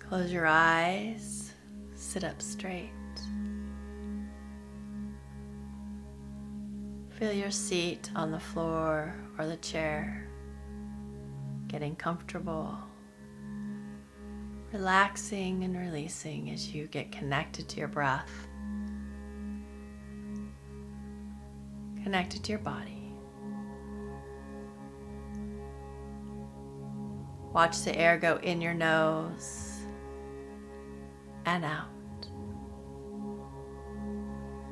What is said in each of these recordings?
Close your eyes, sit up straight. Feel your seat on the floor or the chair, getting comfortable, relaxing and releasing as you get connected to your breath, connected to your body. Watch the air go in your nose and out.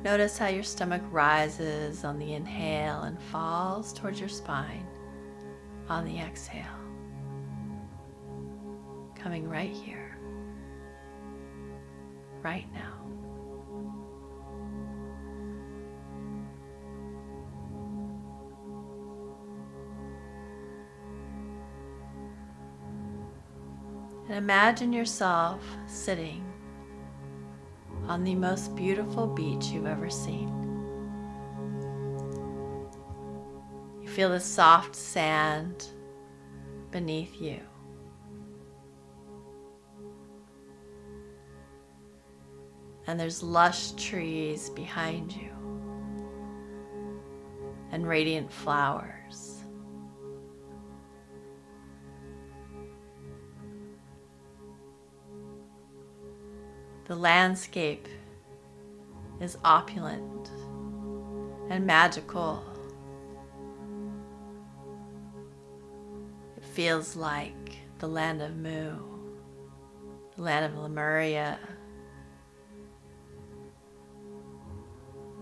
Notice how your stomach rises on the inhale and falls towards your spine on the exhale. Coming right here, right now. And imagine yourself sitting on the most beautiful beach you've ever seen. You feel the soft sand beneath you. And there's lush trees behind you and radiant flowers. The landscape is opulent and magical. It feels like the land of Mu, the land of Lemuria,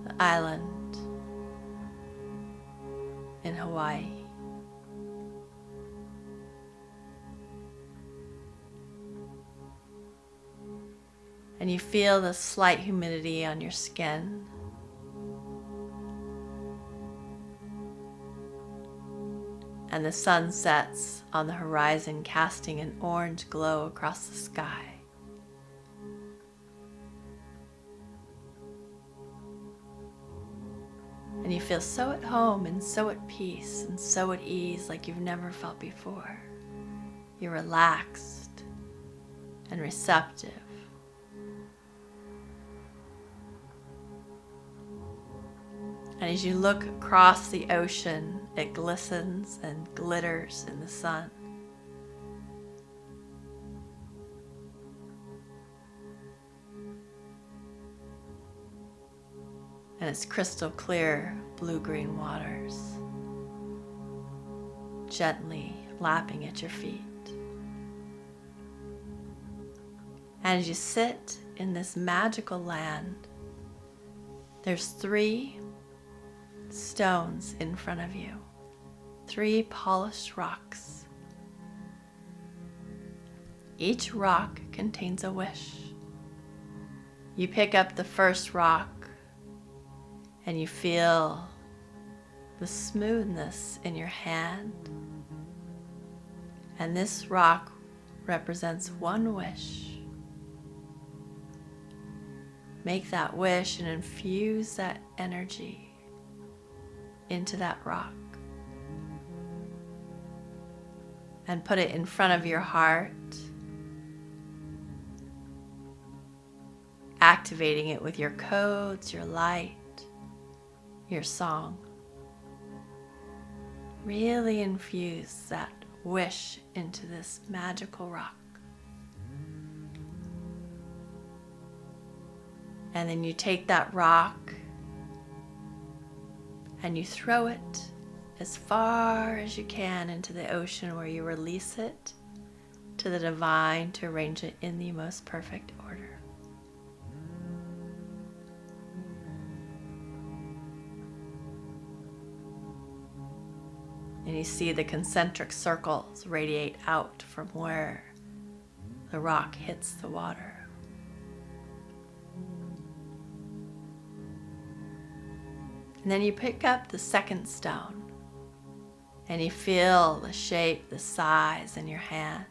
the island in Hawaii. And you feel the slight humidity on your skin. And the sun sets on the horizon, casting an orange glow across the sky. And you feel so at home and so at peace and so at ease like you've never felt before. You're relaxed and receptive. And as you look across the ocean, it glistens and glitters in the sun. And it's crystal clear blue-green waters, gently lapping at your feet. And as you sit in this magical land, there's 3 stones in front of you, 3 polished rocks. Each rock contains a wish. You pick up the first rock and you feel the smoothness in your hand. And this rock represents one wish. Make that wish and infuse that energy into that rock. And put it in front of your heart, activating it with your codes, your light, your song. Really infuse that wish into this magical rock. And then you take that rock and you throw it as far as you can into the ocean, where you release it to the divine to arrange it in the most perfect order. And you see the concentric circles radiate out from where the rock hits the water. And then you pick up the second stone and you feel the shape, the size in your hand.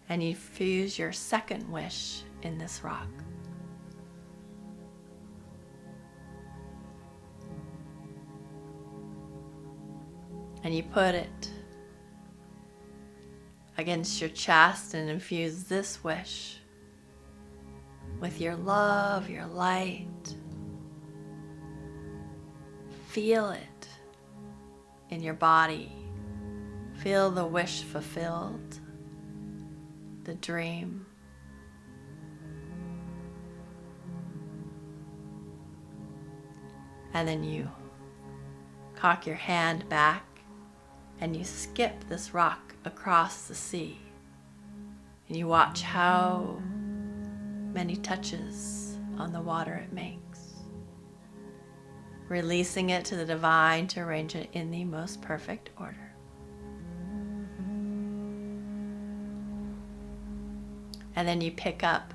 And you fuse your second wish in this rock. And you put it against your chest and infuse this wish with your love, your light. Feel it in your body. Feel the wish fulfilled, the dream. And then you cock your hand back and you skip this rock across the sea. And you watch how many touches on the water it makes, releasing it to the divine to arrange it in the most perfect order. And then you pick up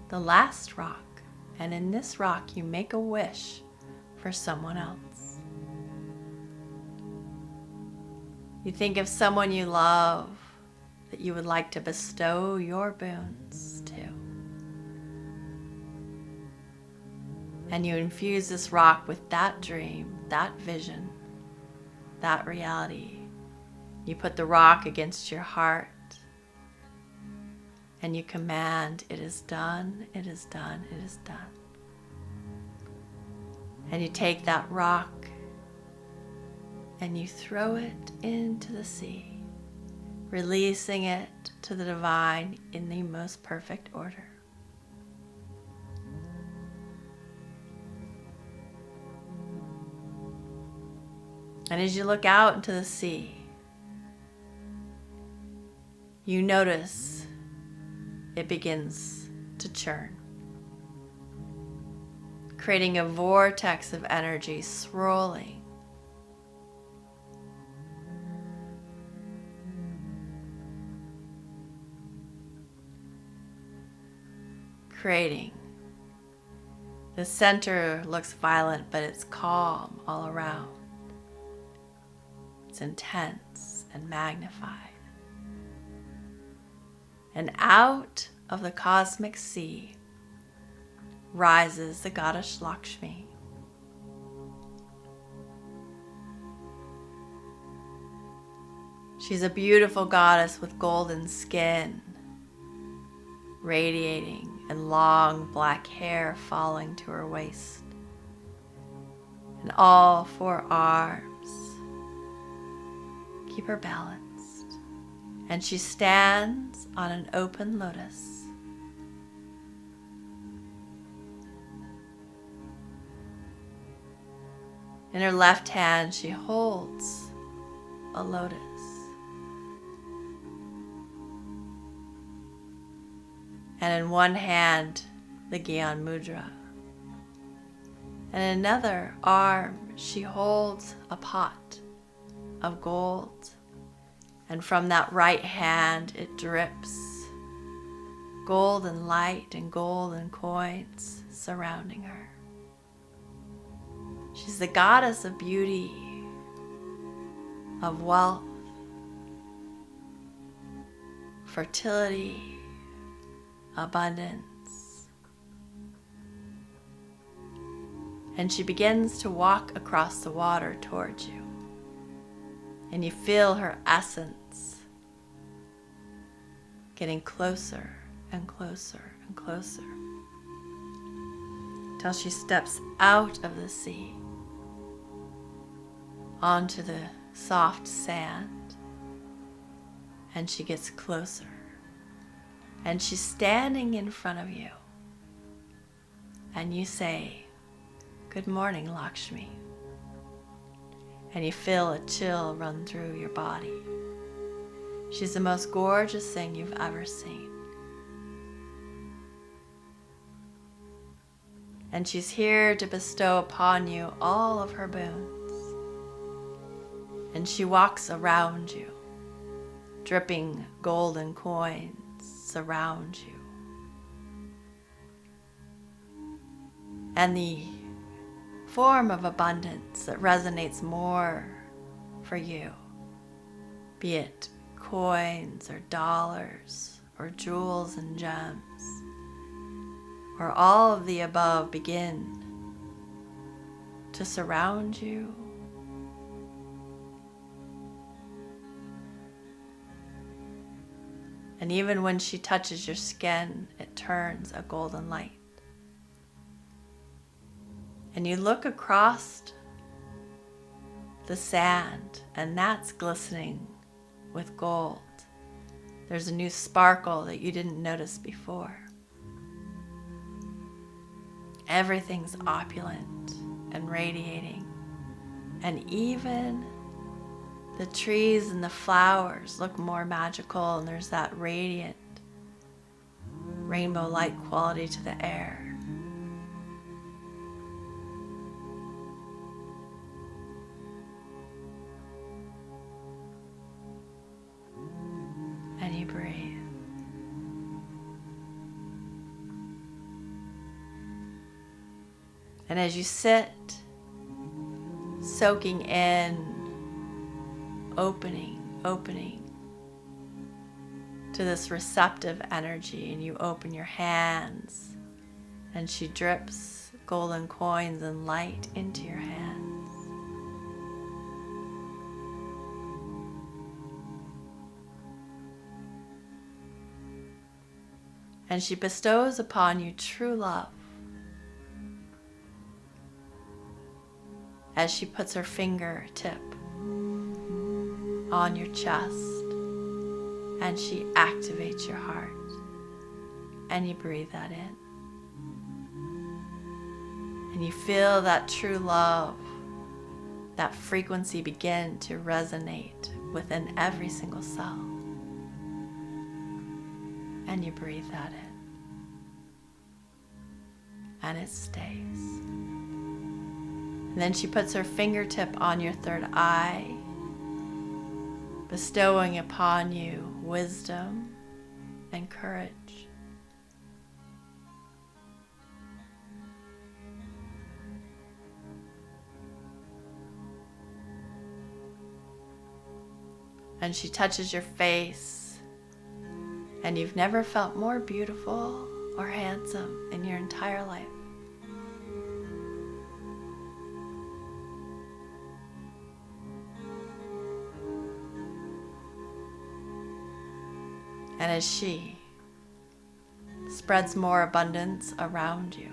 the last rock, and in this rock you make a wish for someone else. You think of someone you love that you would like to bestow your boons to. And you infuse this rock with that dream, that vision, that reality. You put the rock against your heart and you command, it is done, it is done, it is done. And you take that rock and you throw it into the sea, releasing it to the divine in the most perfect order. And as you look out into the sea, you notice it begins to churn, creating a vortex of energy swirling. Creating. The center looks violent, but it's calm all around. It's intense and magnified. And out of the cosmic sea rises the Goddess Lakshmi. She's a beautiful goddess with golden skin, radiating, and long black hair falling to her waist, and all four arms keep her balanced, and she stands on an open lotus. In her left hand she holds a lotus. And in one hand, the Gyan Mudra. And in another arm, she holds a pot of gold. And from that right hand, it drips golden light and golden coins surrounding her. She's the goddess of beauty, of wealth, fertility, abundance. And she begins to walk across the water towards you. And you feel her essence getting closer and closer and closer till she steps out of the sea onto the soft sand, and she gets closer. And she's standing in front of you. And you say, "Good morning, Lakshmi." And you feel a chill run through your body. She's the most gorgeous thing you've ever seen. And she's here to bestow upon you all of her boons. And she walks around you, dripping golden coins around you. And the form of abundance that resonates more for you, be it coins or dollars or jewels and gems, or all of the above, begin to surround you And even when she touches your skin, it turns a golden light. And you look across the sand, and that's glistening with gold. There's a new sparkle that you didn't notice before. Everything's opulent and radiating. And even the trees and the flowers look more magical, and there's that radiant rainbow light quality to the air. And you breathe. And as you sit, soaking in, opening to this receptive energy, and you open your hands, and she drips golden coins and light into your hands. And she bestows upon you true love as she puts her fingertip on your chest, and she activates your heart, and you breathe that in, and you feel that true love, that frequency begin to resonate within every single cell, and you breathe that in, and it stays. And then she puts her fingertip on your third eye, bestowing upon you wisdom and courage. And she touches your face, and you've never felt more beautiful or handsome in your entire life. And as she spreads more abundance around you,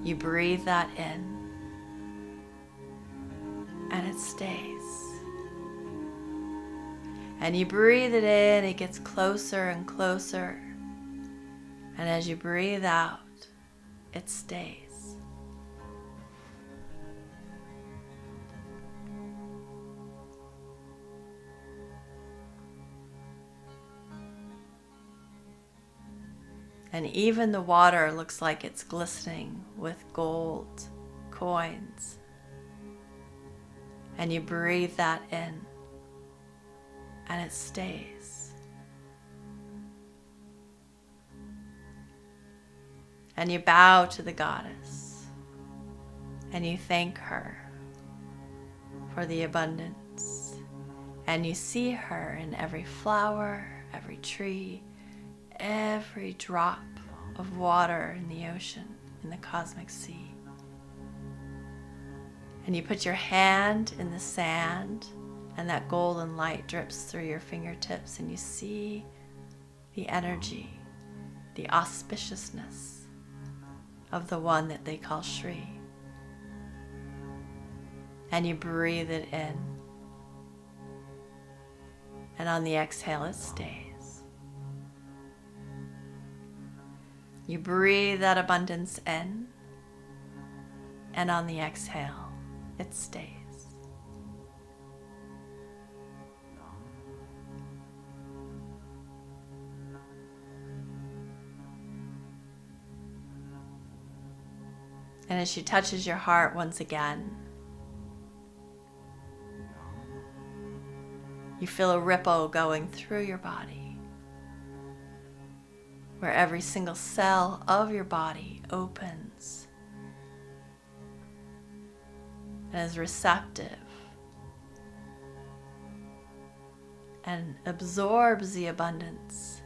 you breathe that in, and it stays. And you breathe it in, it gets closer and closer. And as you breathe out, it stays. And even the water looks like it's glistening with gold coins. And you breathe that in, and it stays. And you bow to the goddess, and you thank her for the abundance. And you see her in every flower, every tree, every drop of water in the ocean, in the cosmic sea. And you put your hand in the sand, and that golden light drips through your fingertips, and you see the energy, the auspiciousness of the one that they call Shreem. And you breathe it in, and on the exhale it stays. You breathe that abundance in, and on the exhale, it stays. And as she touches your heart once again, you feel a ripple going through your body, where every single cell of your body opens and is receptive and absorbs the abundance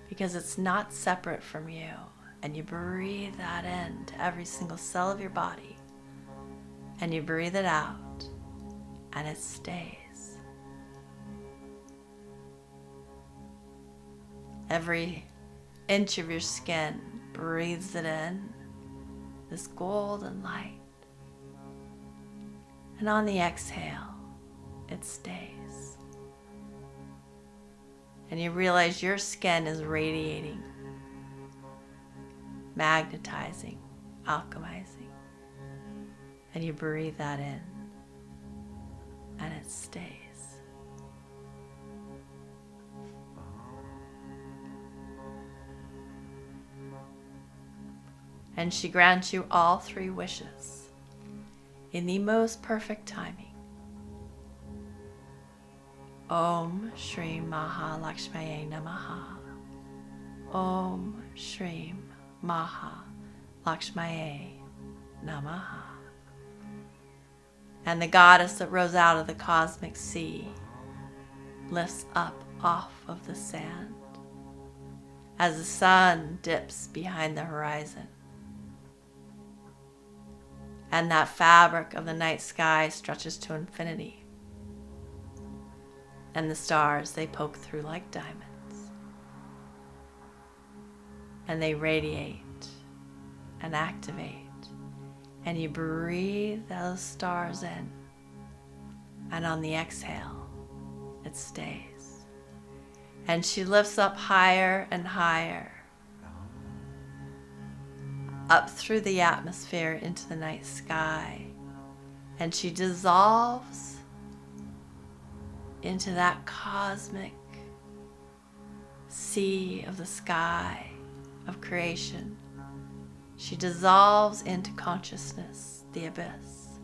because it's not separate from you. And you breathe that in to every single cell of your body, and you breathe it out, and it stays. Every inch of your skin breathes it in, this golden light. And on the exhale, it stays. And you realize your skin is radiating, magnetizing, alchemizing. And you breathe that in, and it stays. And she grants you all 3 wishes in the most perfect timing. Om Shreem Maha Lakshmiyei Namaha. Om Shreem Maha Lakshmiyei Namaha. And the goddess that rose out of the cosmic sea lifts up off of the sand as the sun dips behind the horizon. And that fabric of the night sky stretches to infinity. And the stars, they poke through like diamonds. And they radiate and activate. And you breathe those stars in. And on the exhale, it stays. And she lifts up higher and higher, up through the atmosphere into the night sky. And she dissolves into that cosmic sea of the sky of creation. She dissolves into consciousness, the abyss.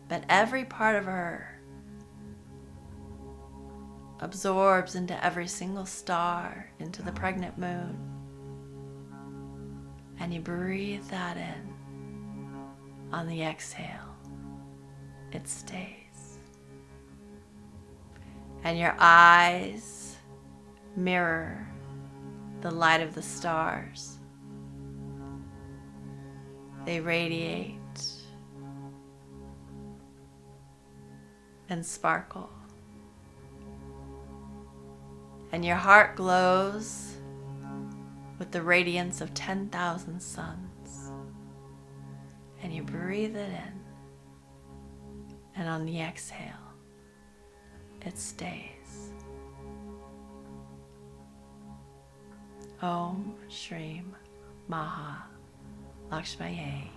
But every part of her absorbs into every single star, into the pregnant moon. And you breathe that in. On the exhale, it stays. And your eyes mirror the light of the stars. They radiate and sparkle. And your heart glows with the radiance of 10,000 suns. And you breathe it in. And on the exhale, it stays. Om Shreem Maha Lakshmiyei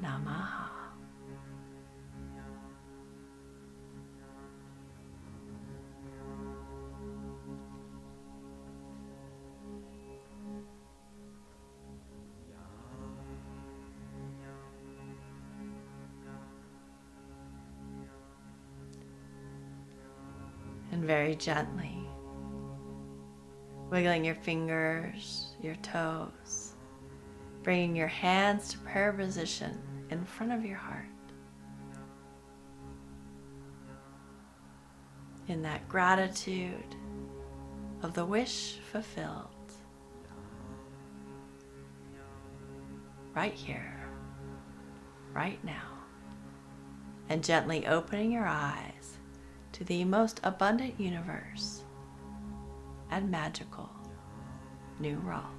Namaha. And very gently, wiggling your fingers, your toes, bringing your hands to prayer position in front of your heart. In that gratitude of the wish fulfilled, right here, right now, and gently opening your eyes to the most abundant universe and magical new world.